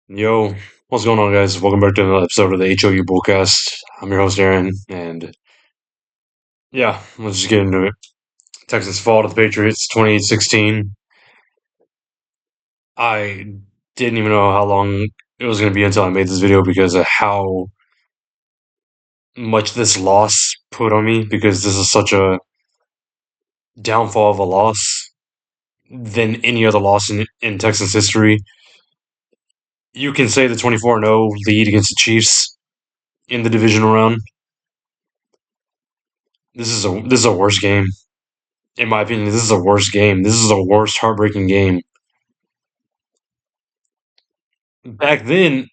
Yo, what's going on, guys? Welcome back to another episode of the HOU Bullcast. I'm your host, Aaron, and yeah, let's just get into it. Texans fall to the Patriots 28-16. I didn't even know how long it was going to be until I made this video because of how much this loss put on me, because this is such a downfall of a loss than any other loss in Texans history. You can say the 24-0 lead against the Chiefs in the divisional round. This is a worse game. In my opinion, this is a worse game. This is a worst heartbreaking game. Back then,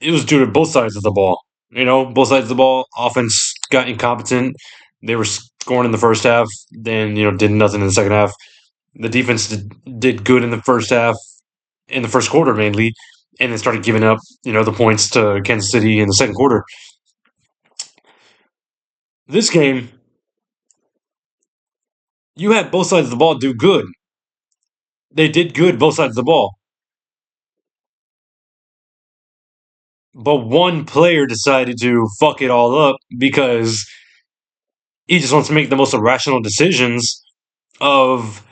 it was due to both sides of the ball. Both sides of the ball. Offense got incompetent. They were scoring in the first half, then did nothing in the second half. The defense did good in the first half, in the first quarter mainly, and then started giving up the points to Kansas City in the second quarter. This game, you had both sides of the ball do good. They did good both sides of the ball. But one player decided to fuck it all up because he just wants to make the most irrational decisions of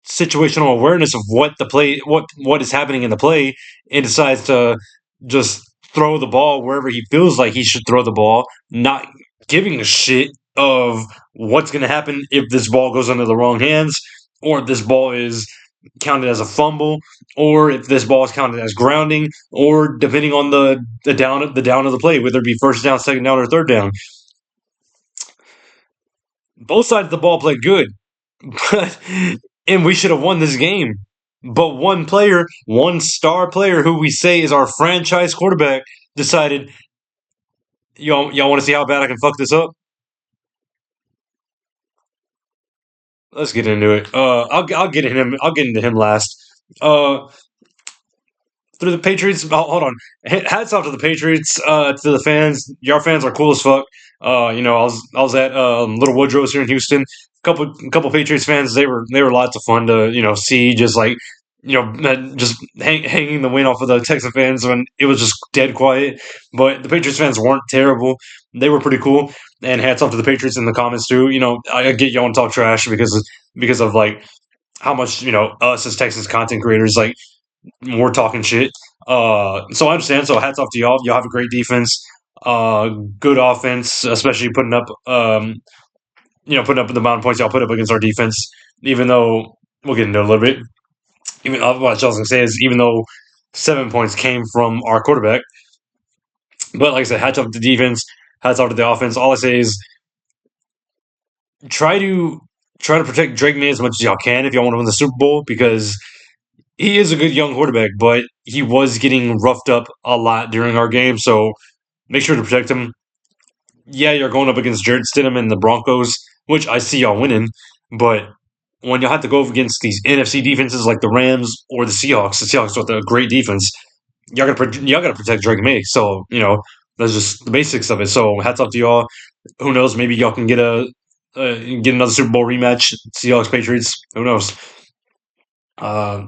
situational awareness of what is happening in the play, and decides to just throw the ball wherever he feels like he should throw the ball, not giving a shit of what's going to happen if this ball goes into the wrong hands, or if this ball is counted as a fumble, or if this ball is counted as grounding, or depending on the down of the play, whether it be first down, second down, or third down. Both sides of the ball played good, but and we should have won this game. But one player, one star player who we say is our franchise quarterback, decided, y'all want to see how bad I can fuck this up? Let's get into it. I'll get into him. I'll get into him last. Uh, through the Patriots. Hold on. Hats off to the Patriots. To the fans. Your fans are cool as fuck. I was at Little Woodrow's here in Houston. Couple Patriots fans. They were lots of fun to see. Just like just hanging the wind off of the Texan fans when it was just dead quiet. But the Patriots fans weren't terrible. They were pretty cool. And hats off to the Patriots in the comments too. I get y'all want to talk trash because of like how much us as Texas content creators like we're talking shit. So I understand. So hats off to y'all. Y'all have a great defense, good offense, especially putting up the amount of points y'all put up against our defense. Even though we'll get into it a little bit. Even what I was gonna say is even though 7 points came from our quarterback, but like I said, hats off to the defense, hats off to the offense. All I say is try to protect Drake May as much as y'all can if y'all want to win the Super Bowl, because he is a good young quarterback, but he was getting roughed up a lot during our game. So make sure to protect him. Yeah, you're going up against Jared Stidham and the Broncos, which I see y'all winning. But when you'll have to go up against these NFC defenses like the Rams or the Seahawks with a great defense, y'all gotta protect Drake May. So that's just the basics of it. So hats off to y'all. Who knows? Maybe y'all can get another Super Bowl rematch, Seahawks Patriots. Who knows?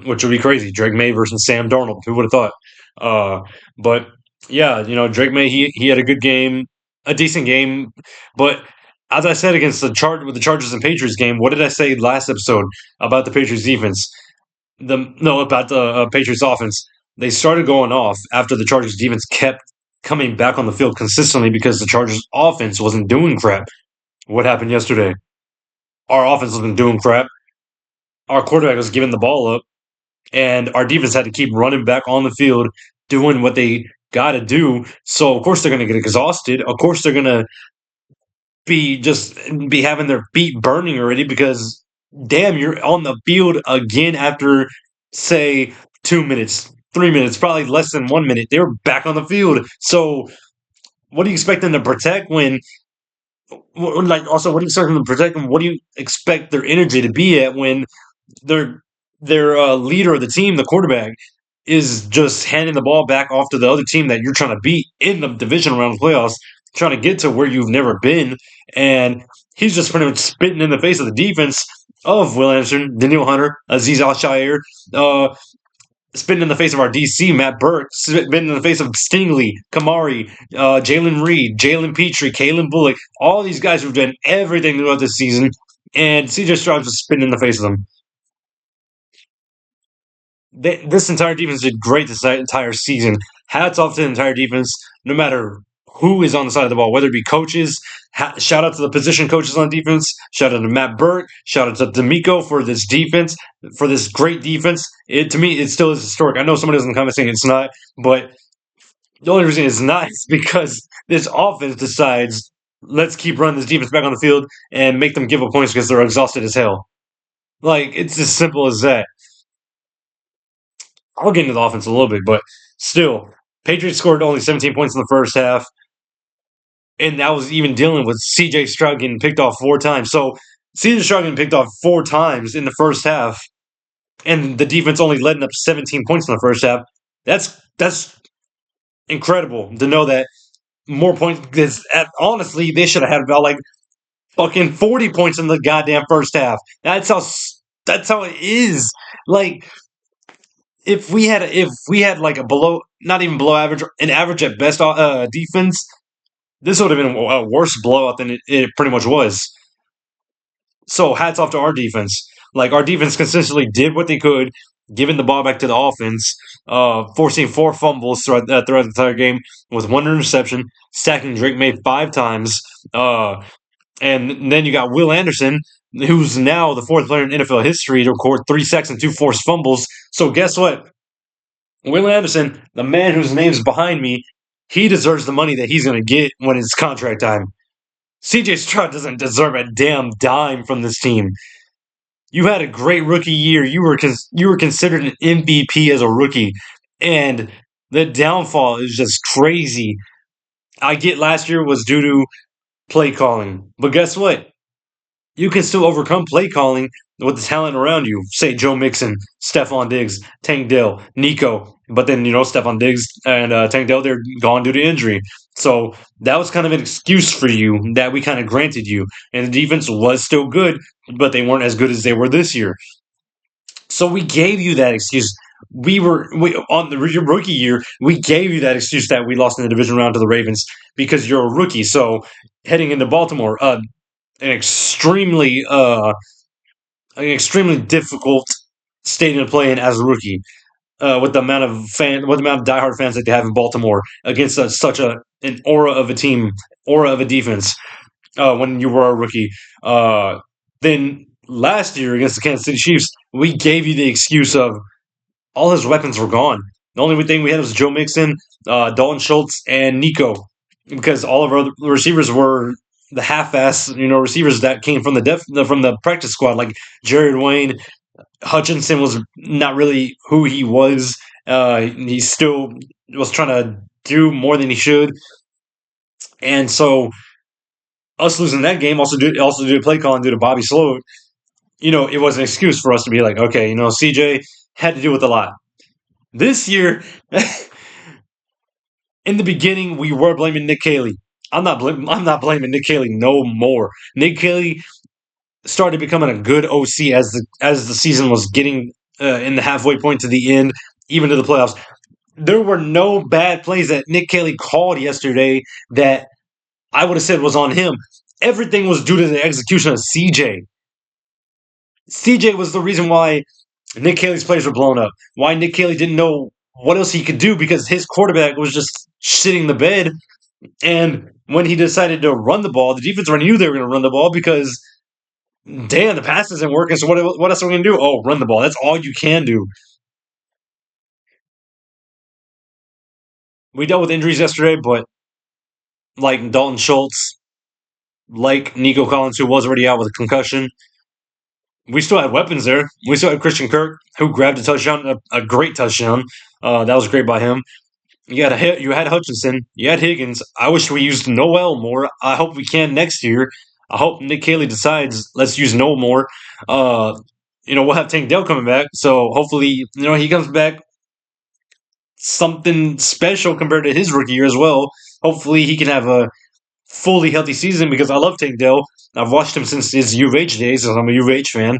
Which would be crazy. Drake May versus Sam Darnold. Who would have thought? But yeah, Drake May, he had a good game, a decent game. But as I said against with the Chargers and Patriots game, what did I say last episode about the Patriots defense? About the Patriots offense. They started going off after the Chargers defense kept coming back on the field consistently because the Chargers offense wasn't doing crap. What happened yesterday? Our offense wasn't doing crap. Our quarterback was giving the ball up, and our defense had to keep running back on the field, doing what they got to do. So of course they're going to get exhausted. Of course they're going to be having their feet burning already because damn, you're on the field again after say 2 minutes, 3 minutes, probably less than 1 minute. They were back on the field. So what do you expect them to protect when? Like also, what do you expect them to protect? And what do you expect their energy to be at when their leader of the team, the quarterback, is just handing the ball back off to the other team that you're trying to beat in the division round of playoffs, trying to get to where you've never been, and he's just pretty much spitting in the face of the defense of Will Anderson, Daniel Hunter, Aziz Al-Shaair, spitting in the face of our DC, Matt Burke, spitting in the face of Stingley, Kamari, Jalen Reed, Jalen Petrie, Kalen Bullock, all these guys who've done everything throughout this season, and CJ Stroud just spitting in the face of them. This entire defense did great this entire season. Hats off to the entire defense, no matter who is on the side of the ball, whether it be coaches. Shout out to the position coaches on defense. Shout out to Matt Burke. Shout out to D'Amico for this defense, for this great defense. To me, it still is historic. I know somebody was in the comments saying it's not, but the only reason it's not is because this offense decides, let's keep running this defense back on the field and make them give up points because they're exhausted as hell. Like, it's as simple as that. I'll get into the offense a little bit, but still, Patriots scored only 17 points in the first half, and that was even dealing with CJ Stroud getting picked off 4 times. So CJ Stroud getting picked off 4 times in the first half, and the defense only letting up 17 points in the first half. That's incredible to know that more points. Because honestly, they should have had about like fucking 40 points in the goddamn first half. That's how it is. Like if we had like a below, not even below average, an average at best defense, this would have been a worse blowout than it pretty much was. So hats off to our defense. Like our defense consistently did what they could, giving the ball back to the offense, forcing 4 fumbles throughout the entire game with 1 interception, sacking Drake May 5 times. And then you got Will Anderson, who's now the 4th player in NFL history to record 3 sacks and 2 forced fumbles. So guess what? Will Anderson, the man whose name's behind me, he deserves the money that he's going to get when it's contract time. CJ Stroud doesn't deserve a damn dime from this team. You had a great rookie year. You were considered an MVP as a rookie, and the downfall is just crazy. I get last year was due to play calling, but guess what? You can still overcome play calling with the talent around you. Say Joe Mixon, Stephon Diggs, Tank Dell, Nico. But then, Stephon Diggs and Tank Dell, they're gone due to injury. So that was kind of an excuse for you that we kind of granted you. And the defense was still good, but they weren't as good as they were this year. So we gave you that excuse. We on the rookie year, we gave you that excuse that we lost in the division round to the Ravens because you're a rookie. So heading into Baltimore, an extremely difficult stadium to play in as a rookie. With the amount of diehard fans that they have in Baltimore against such an aura of a team, aura of a defense. When you were a rookie, then last year against the Kansas City Chiefs, we gave you the excuse of all his weapons were gone. The only thing we had was Joe Mixon, Dalton Schultz, and Nico, because all of our receivers were the half-ass, receivers that came from the practice squad, like Jared Wayne. Hutchinson was not really who he was. He still was trying to do more than he should, and so us losing that game also due to play calling due to Bobby Sloat. It was an excuse for us to be like, okay, CJ had to deal with a lot. This year, in the beginning, we were blaming Nick Caley. I'm not blaming Nick Caley no more. Nick Caley started becoming a good OC as the season was getting in the halfway point to the end, even to the playoffs. There were no bad plays that Nick Caley called yesterday that I would have said was on him. Everything was due to the execution of CJ. CJ was the reason why Nick Caley's plays were blown up. Why Nick Caley didn't know what else he could do because his quarterback was just shitting the bed. And when he decided to run the ball, the defense already knew they were going to run the ball because, damn, the pass isn't working. So what else are we going to do? Oh, run the ball. That's all you can do. We dealt with injuries yesterday, but like Dalton Schultz, like Nico Collins, who was already out with a concussion, we still had weapons there. We still had Christian Kirk, who grabbed a touchdown, a great touchdown. That was great by him. You had Hutchinson. You had Higgins. I wish we used Noel more. I hope we can next year. I hope Nick Caley decides let's use Noel more. We'll have Tank Dell coming back, so hopefully, he comes back something special compared to his rookie year as well. Hopefully, he can have a fully healthy season because I love Tank Dell. I've watched him since his U of H days, because I'm a U of H fan.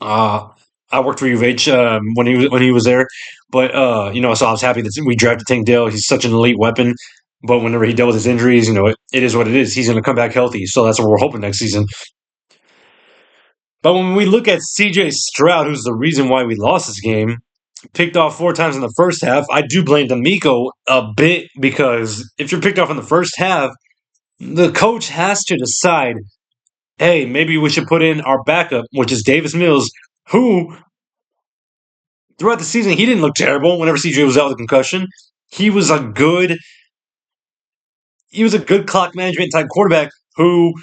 I I worked for U of H when he was there, but so I was happy that we drafted Tank Dell. He's such an elite weapon. But whenever he dealt with his injuries, it is what it is. He's going to come back healthy, so that's what we're hoping next season. But when we look at CJ Stroud, who's the reason why we lost this game, picked off 4 times in the first half, I do blame D'Amico a bit because if you're picked off in the first half, the coach has to decide, hey, maybe we should put in our backup, which is Davis Mills, who throughout the season he didn't look terrible. Whenever CJ was out with a concussion, he was a good clock management type quarterback who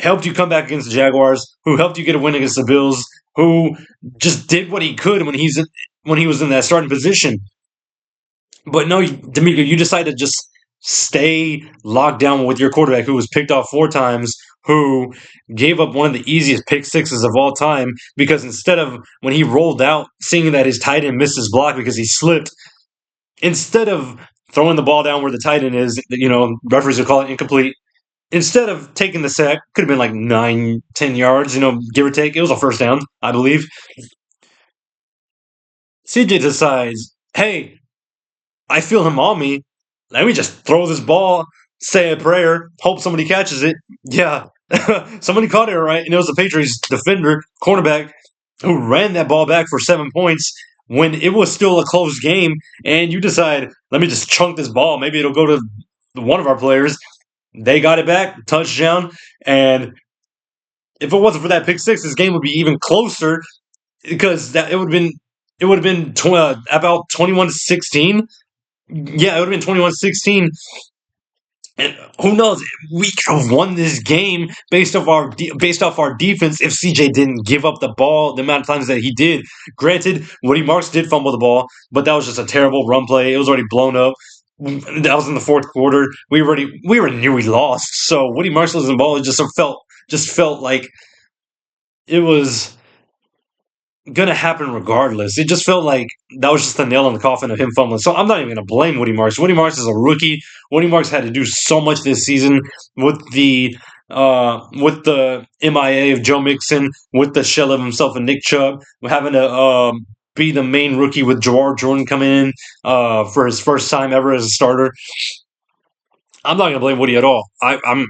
helped you come back against the Jaguars, who helped you get a win against the Bills, who just did what he could when he was in that starting position. But no, D'Amico, you decided to just stay locked down with your quarterback who was picked off 4 times, who gave up one of the easiest pick sixes of all time because instead of when he rolled out, seeing that his tight end missed his block because he slipped, instead of throwing the ball down where the tight end is, referees would call it incomplete. Instead of taking the sack, could have been like 9, 10 yards, give or take. It was a first down, I believe. CJ decides, hey, I feel him on me. Let me just throw this ball, say a prayer, hope somebody catches it. Yeah, somebody caught it right, and it was the Patriots defender, cornerback, who ran that ball back for 7 points when it was still a close game. And you decide, let me just chunk this ball. Maybe it'll go to one of our players. They got it back, touchdown, and if it wasn't for that pick six, this game would be even closer because it would have been about 21-16. Yeah, it would have been 21-16. And who knows? We could have won this game based off our defense if CJ didn't give up the ball the amount of times that he did. Granted, Woody Marks did fumble the ball, but that was just a terrible run play. It was already blown up. That was in the fourth quarter. We already knew we lost. So Woody Marks losing the ball, it just felt like it was gonna happen regardless. It just felt like that was just the nail in the coffin of him fumbling. So I'm not even gonna blame Woody Marks. Woody Marks is a rookie. Woody Marks had to do so much this season with the MIA of Joe Mixon, with the shell of himself and Nick Chubb, having to be the main rookie with Jawar Jordan coming in for his first time ever as a starter. I'm not gonna blame Woody at all. I'm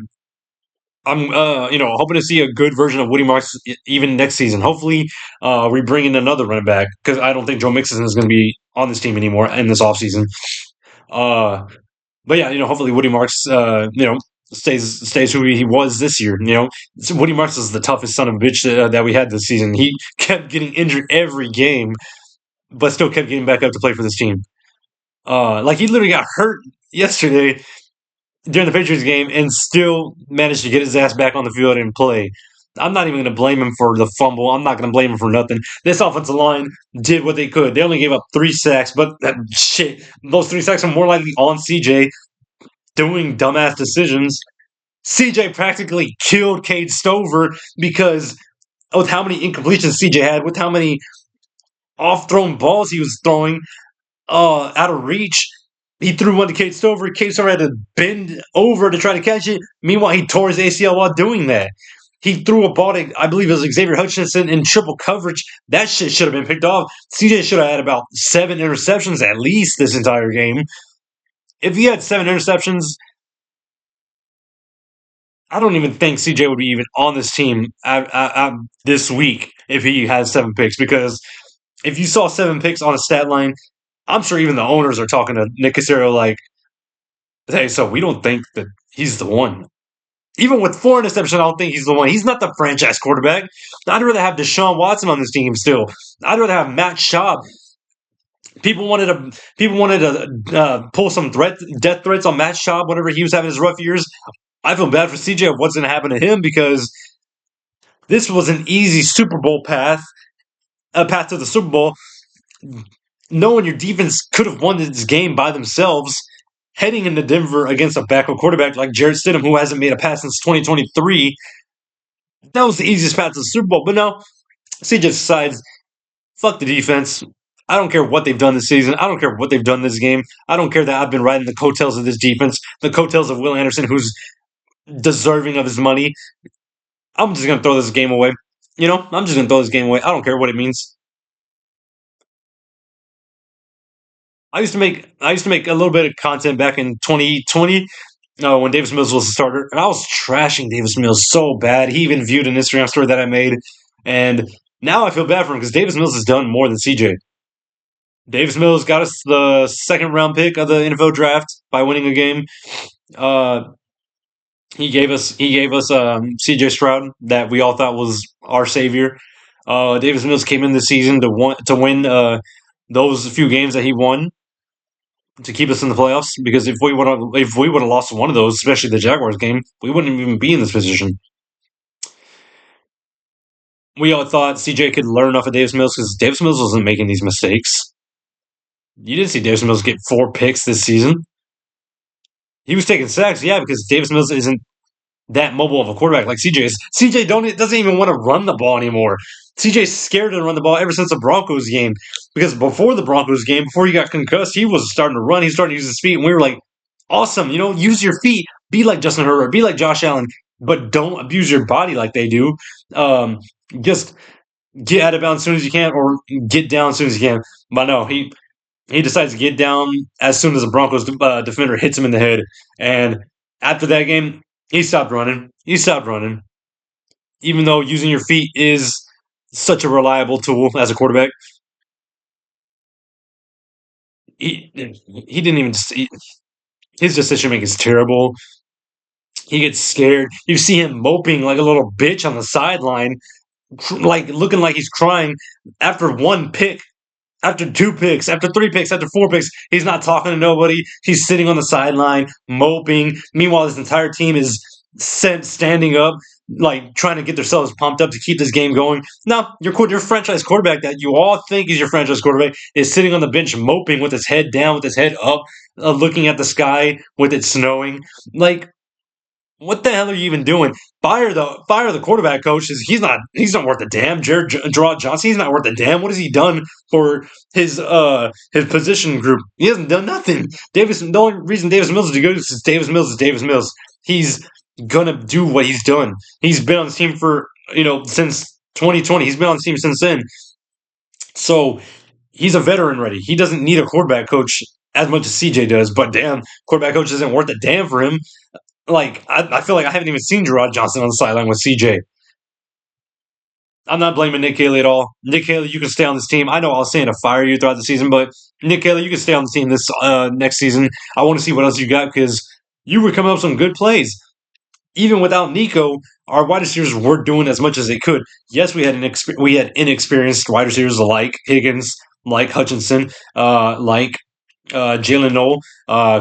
hoping to see a good version of Woody Marks even next season. Hopefully, we bring in another running back because I don't think Joe Mixon is going to be on this team anymore in this offseason. But yeah, hopefully Woody Marks, stays who he was this year. Woody Marks is the toughest son of a bitch that we had this season. He kept getting injured every game, but still kept getting back up to play for this team. Like he literally got hurt yesterday during the Patriots game and still managed to get his ass back on the field and play. I'm not even going to blame him for the fumble. I'm not going to blame him for nothing. This offensive line did what they could. They only gave up 3 sacks, but shit, those 3 sacks are more likely on CJ doing dumbass decisions. CJ practically killed Cade Stover because with how many incompletions CJ had, with how many off-thrown balls he was throwing out of reach. He threw one to Cade Stover. Cade Stover had to bend over to try to catch it. Meanwhile, he tore his ACL while doing that. He threw a ball to, I believe it was Xavier Hutchinson in triple coverage. That shit should have been picked off. CJ should have had about 7 interceptions at least this entire game. If he had 7 interceptions, I don't even think CJ would be even on this team this week if he has 7 picks. Because if you saw 7 picks on a stat line, I'm sure even the owners are talking to Nick Caserio like, hey, so we don't think that he's the one. Even with 4 interceptions, I don't think he's the one. He's not the franchise quarterback. I'd rather have Deshaun Watson on this team still. I'd rather have Matt Schaub. People wanted to pull some death threats on Matt Schaub whenever he was having his rough years. I feel bad for CJ of what's going to happen to him because this was an easy Super Bowl path, a path to the Super Bowl. Knowing your defense could have won this game by themselves, heading into Denver against a backup quarterback like Jarrett Stidham, who hasn't made a pass since 2023, that was the easiest path to the Super Bowl. But no, CJ decides, fuck the defense. I don't care what they've done this season. I don't care what they've done this game. I don't care that I've been riding the coattails of this defense, the coattails of Will Anderson, who's deserving of his money. I'm just going to throw this game away. I'm just going to throw this game away. I don't care what it means. I used to make a little bit of content back in 2020 when Davis Mills was the starter, and I was trashing Davis Mills so bad. He even viewed an Instagram story that I made, and now I feel bad for him because Davis Mills has done more than CJ. Davis Mills got us the second round pick of the NFL draft by winning a game. Uh, he gave us CJ Stroud that we all thought was our savior. Davis Mills came in this season to win those few games that he won to keep us in the playoffs. Because if we would have lost one of those, especially the Jaguars game, we wouldn't even be in this position. We all thought CJ could learn off of Davis Mills because Davis Mills wasn't making these mistakes. You didn't see Davis Mills get 4 picks this season. He was taking sacks, yeah, because Davis Mills isn't that mobile of a quarterback like CJ is. CJ doesn't even want to run the ball anymore. CJ's scared to run the ball ever since the Broncos game. Because before the Broncos game, before he got concussed, he was starting to run. He started to use his feet, and we were like, awesome, use your feet. Be like Justin Herbert, be like Josh Allen, but don't abuse your body like they do. Um, just get out of bounds as soon as you can, or get down as soon as you can. But no, he decides to get down as soon as the Broncos defender hits him in the head. And after that game, he stopped running. He stopped running. Even though using your feet is such a reliable tool as a quarterback, he didn't even. His decision making is terrible. He gets scared. You see him moping like a little bitch on the sideline, like looking like he's crying after one pick. After 2 picks, after 3 picks, after 4 picks, he's not talking to nobody. He's sitting on the sideline, moping. Meanwhile, his entire team is standing up, like trying to get themselves pumped up to keep this game going. No, your franchise quarterback that you all think is your franchise quarterback is sitting on the bench, moping with his head down, with his head up, looking at the sky with it snowing. Like, what the hell are you even doing? Fire the quarterback coach. He's not worth a damn. Gerard Johnson, he's not worth a damn. What has he done for his position group? He hasn't done nothing. The only reason Davis Mills is good is Davis Mills is Davis Mills. He's gonna do what he's done. He's been on the team for since 2020. He's been on the team since then. So he's a veteran ready. He doesn't need a quarterback coach as much as CJ does. But damn, quarterback coach isn't worth a damn for him. Like, I feel like I haven't even seen Gerard Johnson on the sideline with CJ. I'm not blaming Nick Haley at all. Nick Haley, you can stay on this team. I know I was saying to fire you throughout the season, but Nick Haley, you can stay on the team this next season. I want to see what else you got because you were coming up with some good plays. Even without Nico, our wide receivers weren't doing as much as they could. Yes, we had inexperienced wide receivers like Higgins, like Hutchinson, like Jalen Noel.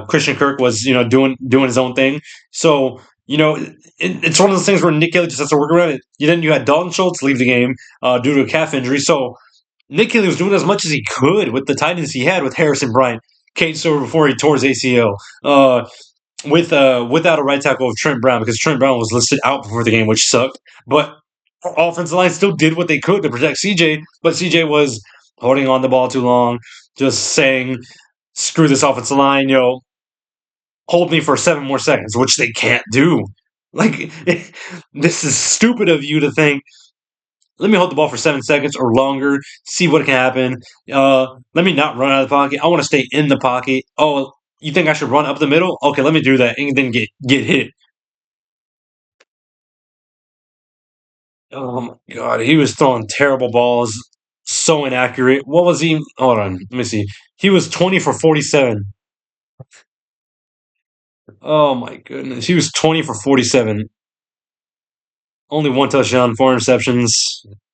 Christian Kirk was doing his own thing. So it's one of those things where Nick Haley just has to work around it. Then you had Dalton Schultz leave the game due to a calf injury. So Nick Haley was doing as much as he could with the tight ends he had with Harrison Bryant, Kate Stover before he tore his ACL. Without a right tackle of Trent Brown because Trent Brown was listed out before the game, which sucked. But offensive line still did what they could to protect CJ, but CJ was holding on the ball too long, just saying, "Screw this offensive line, hold me for 7 more seconds," which they can't do. Like this is stupid of you to think. Let me hold the ball for 7 seconds or longer, see what can happen. Let me not run out of the pocket. I want to stay in the pocket. Oh, you think I should run up the middle? Okay, let me do that and then get hit. Oh my god, he was throwing terrible balls, so inaccurate. What was he? Hold on, let me see. He was 20 for 47. Oh my goodness, he was 20 for 47. Only one touchdown, 4 interceptions.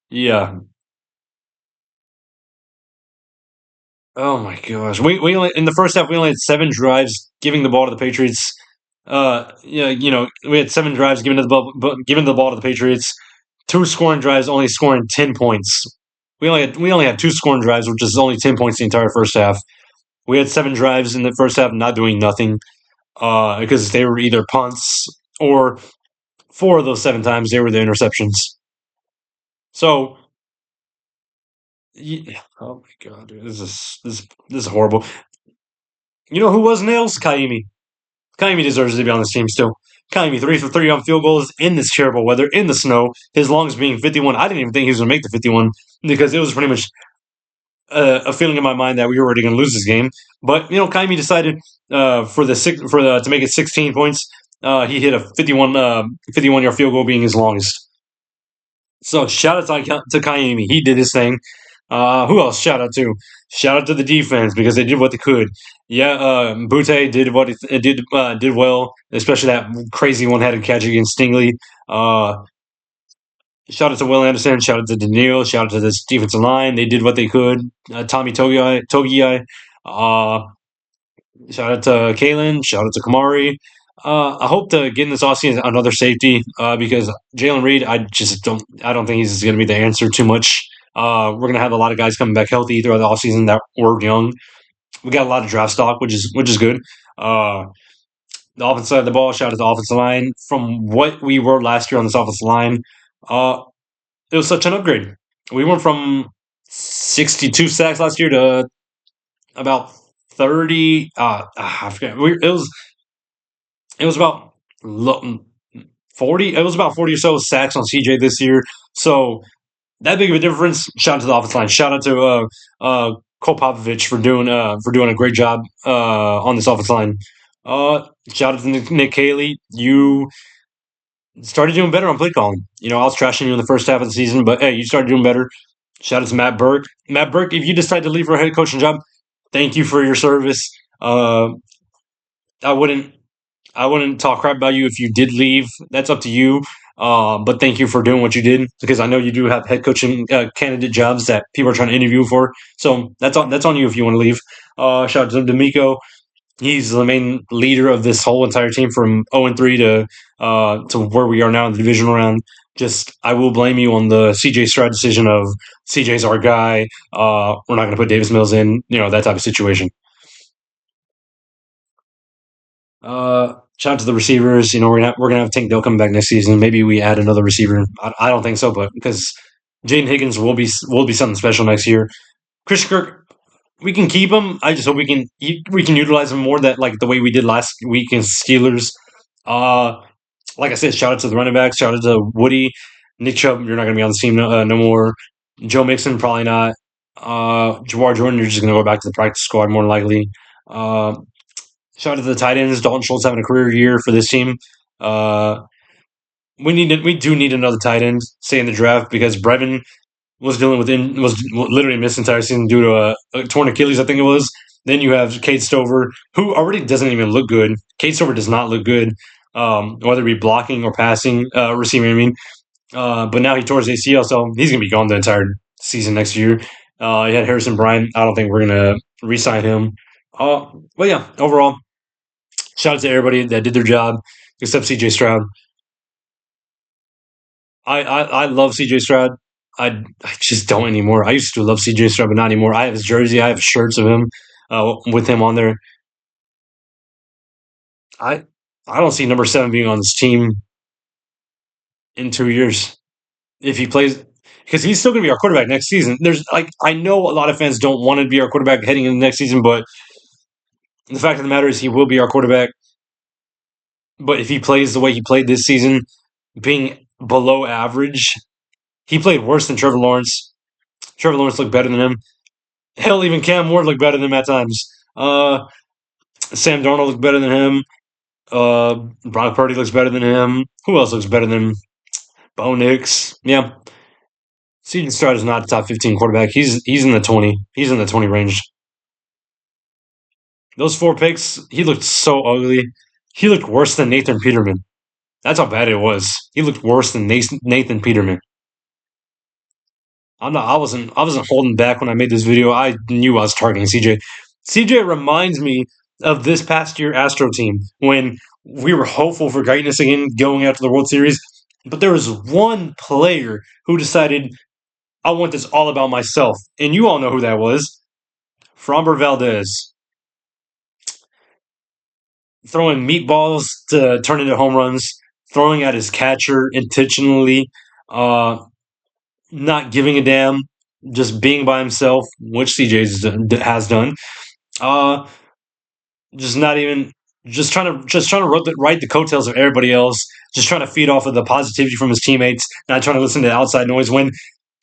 Yeah. Oh my gosh. We only in the first half we only had 7 drives giving the ball to the Patriots. Yeah, we had 7 drives giving the ball to the Patriots. 2 scoring drives, only scoring 10 points. We only had 2 scoring drives, which is only 10 points the entire first half. We had 7 drives in the first half, not doing nothing, because they were either punts or 4 of those 7 times they were the interceptions. So, yeah, oh my god, dude, this is horrible. You know who was nails? Kaimi. Kaimi deserves to be on this team still. Kaimi 3 for 3 on field goals in this terrible weather in the snow. His lungs being 51. I didn't even think he was gonna make the 51 because it was pretty much a feeling in my mind that we were already going to lose this game. But Kaimi decided to make it 16 points. He hit a 51 yard field goal, being his longest. So shout out to Kaimi. He did his thing. Who else? Shout out to the defense because they did what they could. Yeah, Butte did what it did well, especially that crazy one-handed catch against Stingley. Uh, Shout out to Will Anderson. Shout out to Daniil. Shout out to this defensive line. They did what they could. Tommy Togiai. Uh, Shout out to Kalen. Shout out to Kamari. I hope to get in this offseason another safety because Jalen Reed, I don't think he's going to be the answer too much. We're going to have a lot of guys coming back healthy throughout the offseason that were young. We got a lot of draft stock, which is good. Uh, the offensive side of the ball, shout out to the offensive line. From what we were last year on this offensive line, uh, it was such an upgrade. We went from 62 sacks last year to about 30. I forget. It was about 40. It was about 40 or so sacks on CJ this year. So that big of a difference. Shout out to the offensive line. Shout out to Cole Popovich for doing a great job on this offensive line. Shout out to Nick Haley. You started doing better on play calling. I was trashing you in the first half of the season, but hey, you started doing better. Shout out to Matt Burke. Matt Burke, if you decide to leave for a head coaching job, thank you for your service. I wouldn't I wouldn't talk crap about you if you did leave. That's up to you. But thank you for doing what you did because I know you do have head coaching candidate jobs that people are trying to interview for. So that's on you if you want to leave. Shout out to D'Amico. He's the main leader of this whole entire team from 0-3 to where we are now in the divisional round. Just I will blame you on the CJ Stroud decision of CJ's our guy. We're not going to put Davis Mills in. That type of situation. Shout out to the receivers. We're gonna have Tank Dell coming back next season. Maybe we add another receiver. I don't think so, but because Jaden Higgins will be something special next year. Chris Kirk, we can keep him. I just hope we can utilize him more that like the way we did last week against Steelers. Uh, like I said, shout out to the running backs. Shout out to Woody, Nick Chubb. You're not gonna be on the team no more. Joe Mixon probably not. Jawar Jordan, you're just gonna go back to the practice squad more than likely. Uh, Shout out to the tight ends. Dalton Schultz having a career year for this team. Uh, we do need another tight end, say in the draft, because Brevin was literally missed entire season due to a torn Achilles, I think it was. Then you have Kate Stover, who already doesn't even look good. Kate Stover does not look good, whether it be blocking or passing, receiving. I mean, but now he tore his ACL, so he's gonna be gone the entire season next year. He had Harrison Bryant. I don't think we're gonna re-sign him. But yeah, overall, shout out to everybody that did their job except CJ Stroud. I love CJ Stroud. I just don't anymore. I used to love CJ Stroud, but not anymore. I have his jersey. I have shirts of him with him on there. I I don't see number 7 being on this team in 2 years if he plays because he's still going to be our quarterback next season. There's like I know a lot of fans don't want to be our quarterback heading into next season, but the fact of the matter is he will be our quarterback. But if he plays the way he played this season, being below average, he played worse than Trevor Lawrence. Trevor Lawrence looked better than him. Hell, even Cam Ward looked better than him at times. Sam Darnold looked better than him. Brock Purdy looks better than him. Who else looks better than him? Bo Nix. Yeah. CJ Stroud is not a top 15 quarterback. He's in the 20. He's in the 20 range. Those 4 picks, he looked so ugly. He looked worse than Nathan Peterman. That's how bad it was. He looked worse than Nathan Peterman. I wasn't holding back when I made this video. I knew I was targeting CJ. CJ reminds me of this past year Astro team when we were hopeful for greatness again going after the World Series. But there was one player who decided, I want this all about myself. And you all know who that was. Framber Valdez. Throwing meatballs to turn into home runs, throwing at his catcher intentionally, uh, not giving a damn, just being by himself, which has done. Uh, just not even just trying to ride the coattails of everybody else, just trying to feed off of the positivity from his teammates, not trying to listen to outside noise. When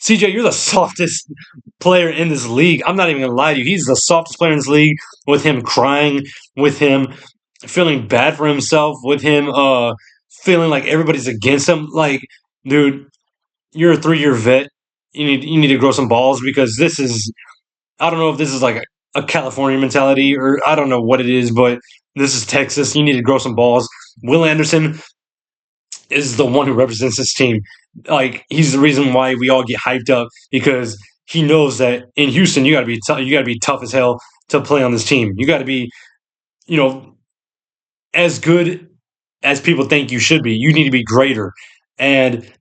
CJ, you're the softest player in this league. I'm not even gonna lie to you. He's the softest player in this league. With him crying, with him feeling bad for himself, with him feeling like everybody's against him. Like, dude, you're a 3 year vet. You need to grow some balls because this is I don't know if this is like a California mentality or I don't know what it is, but this is Texas. You need to grow some balls. Will Anderson is the one who represents this team. Like he's the reason why we all get hyped up because he knows that in Houston you got to be you got to be tough as hell to play on this team. You got to be you know as good as people think you should be. You need to be greater, and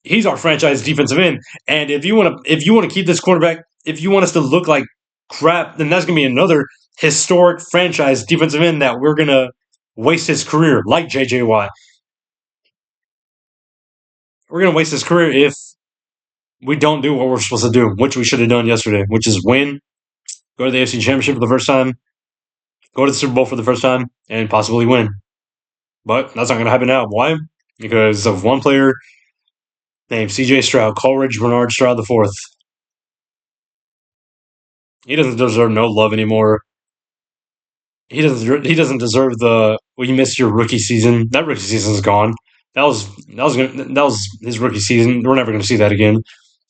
he's our franchise defensive end. And if you want to keep this quarterback, if you want us to look like crap, then that's going to be another historic franchise defensive end that we're going to waste his career, like JJ Watt. We're going to waste his career if we don't do what we're supposed to do, which we should have done yesterday, which is win, go to the AFC Championship for the first time, go to the Super Bowl for the first time, and possibly win. But that's not going to happen now. Why? Because of one player named CJ Stroud, Coleridge Bernard Stroud the fourth. He doesn't deserve no love anymore. He doesn't deserve the well, you missed your rookie season. That rookie season's gone. That was his rookie season. We're never going to see that again.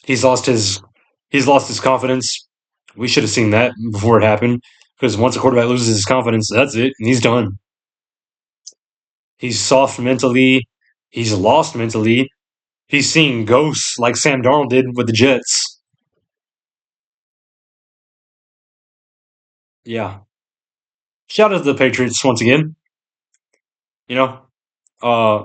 He's lost his he's lost his confidence. We should have seen that before it happened because once a quarterback loses his confidence, that's it. And he's done. He's soft mentally. He's lost mentally. He's seeing ghosts like Sam Darnold did with the Jets. Yeah. Shout out to the Patriots once again. You know, uh,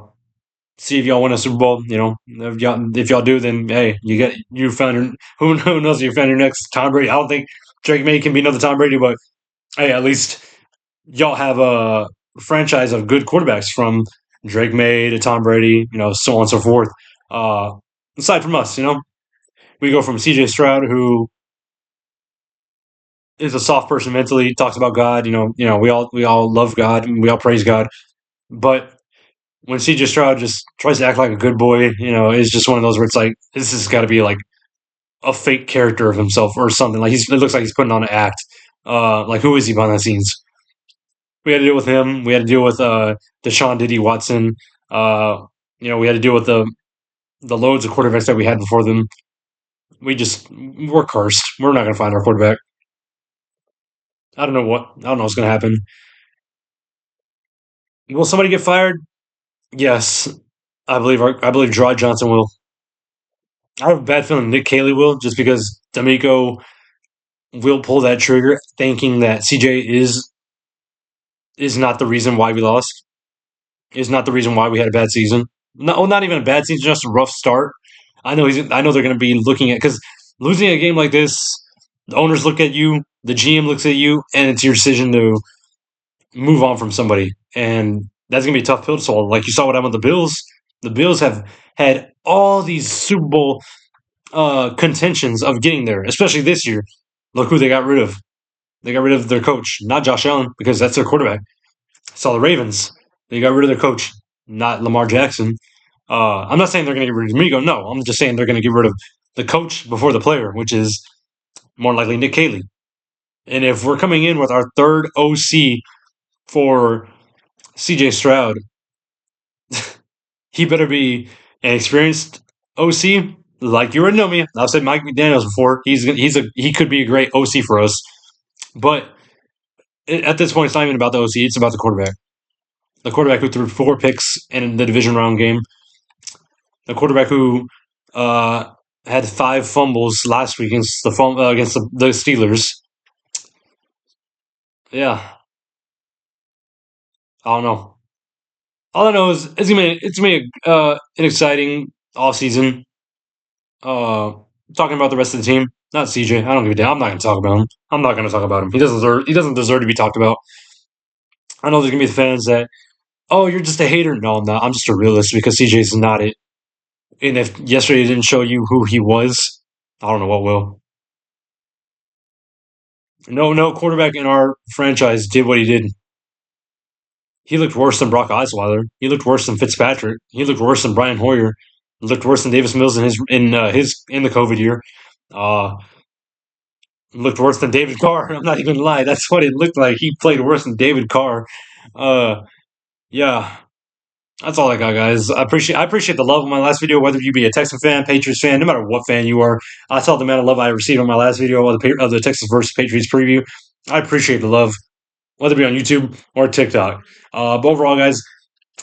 see if y'all win a Super Bowl. You know, if y'all do, then hey, you found your who knows if you found your next Tom Brady. I don't think Drake May can be another Tom Brady, but hey, at least y'all have a franchise of good quarterbacks from Drake May to Tom Brady. You know, so on and so forth. Uh, aside from us, you know, we go from CJ Stroud, who is a soft person mentally, talks about God. We all love God and we all praise God, but when CJ Stroud just tries to act like a good boy, it's just one of those where it's like this has got to be like a fake character of himself or something. Like it looks like he's putting on an act. Like who is he behind the scenes? We had to deal with him. We had to deal with Deshaun Diddy Watson. Uh, we had to deal with the loads of quarterbacks that we had before them. We're cursed. We're not going to find our quarterback. I don't know what's going to happen. Will somebody get fired? Yes, I believe Dry Johnson will. I have a bad feeling Nick Caley will, just because D'Amico will pull that trigger, thinking that CJ is not the reason why we lost, is not the reason why we had a bad season. No, not even a bad season, just a rough start. I know they're going to be looking at because losing a game like this, the owners look at you, the GM looks at you, and it's your decision to move on from somebody, and that's going to be a tough pill to swallow. Like you saw what happened with the Bills. The Bills have had all these Super Bowl contentions of getting there, especially this year. Look who they got rid of. They got rid of their coach, not Josh Allen, because that's their quarterback. Saw the Ravens. They got rid of their coach, not Lamar Jackson. I'm not saying they're going to get rid of D'Amico. No, I'm just saying they're going to get rid of the coach before the player, which is more likely Nick Caley. And if we're coming in with our third OC for CJ Stroud, he better be an experienced OC. Like you already know me, I've said Mike McDaniel's before. He could be a great OC for us, but at this point, it's not even about the OC. It's about the quarterback. The quarterback who threw 4 picks in the division round game. The quarterback who had 5 fumbles last week against the Steelers. Yeah, I don't know. All I know is it's gonna be an exciting offseason. Uh, talking about the rest of the team, not CJ. I don't give a damn. I'm not gonna talk about him. I'm not gonna talk about him. He doesn't deserve to be talked about. I know there's gonna be the fans that, oh, you're just a hater. No, I'm not. I'm just a realist because CJ's not it. And if yesterday didn't show you who he was, I don't know what will. No quarterback in our franchise did what he did. He looked worse than Brock Osweiler. He looked worse than Fitzpatrick. He looked worse than Brian Hoyer. Looked worse than Davis Mills in the COVID year. Uh, Looked worse than David Carr. I'm not even gonna lie. That's what it looked like. He played worse than David Carr. Uh, yeah, that's all I got, guys. I appreciate the love on my last video, whether you be a Texan fan, Patriots fan, no matter what fan you are. I saw the amount of love I received on my last video of the Texas versus Patriots preview. I appreciate the love, whether it be on YouTube or TikTok. But overall, guys,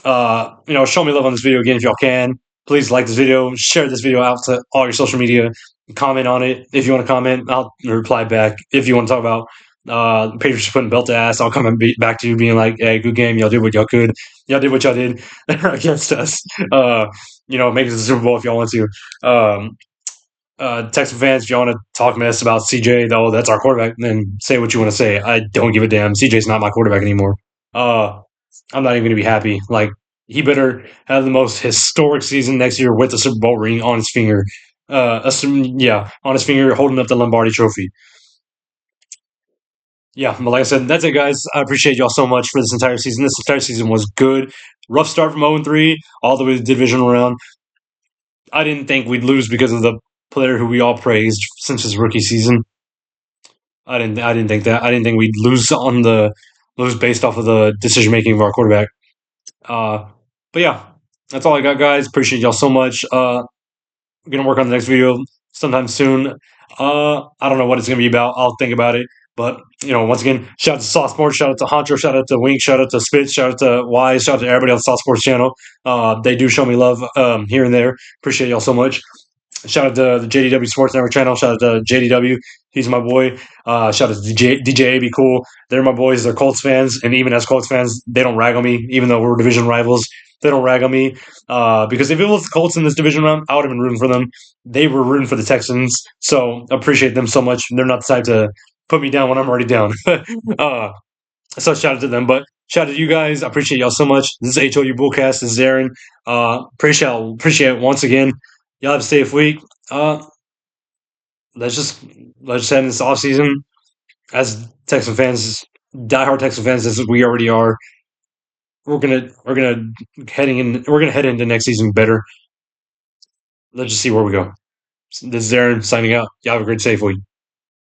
show me love on this video again if y'all can. Please like this video, share this video out to all your social media, comment on it if you want to comment. I'll reply back if you want to talk about Patriots putting belt to ass. I'll comment back to you being like, "Hey, good game. Y'all did what y'all could. Y'all did what y'all did against us. Make it to the Super Bowl if y'all want to." Um, Texan fans, if y'all want to talk mess about CJ, though, that's our quarterback, then say what you want to say. I don't give a damn. CJ's not my quarterback anymore. I'm not even going to be happy. Like, he better have the most historic season next year with a Super Bowl ring on his finger. On his finger, holding up the Lombardi Trophy. Yeah, but like I said, that's it, guys. I appreciate y'all so much for this entire season. This entire season was good. Rough start from 0-3 all the way to the divisional round. I didn't think we'd lose because of the player who we all praised since his rookie season. I didn't think that. I didn't think we'd lose based off of the decision making of our quarterback. Uh, but yeah, that's all I got, guys. Appreciate y'all so much. Gonna work on the next video sometime soon. I don't know what it's gonna be about. I'll think about it. But once again, shout out to Sauce Sports, shout out to Honcho, shout out to Wink, shout out to Spitz, shout out to Wise, shout out to everybody on the Sauce Sports channel. They do show me love here and there. Appreciate y'all so much. Shout out to the JDW Sports Network channel. Shout out to JDW. He's my boy. Shout out to DJ AB Cool. They're my boys. They're Colts fans. And even as Colts fans, they don't rag on me, even though we're division rivals. They don't rag on me. Because if it was the Colts in this division round, I would have been rooting for them. They were rooting for the Texans. So appreciate them so much. They're not the type to put me down when I'm already down. uh, so shout out to them. But shout out to you guys. I appreciate y'all so much. This is HOU Bullcast. This is Aaron. Appreciate it once again. Y'all have a safe week. Uh, let's just end this off season as Texan fans, diehard Texan fans as we already are. We're gonna head into next season better. Let's just see where we go. This is Aaron signing out. Y'all have a great safe week.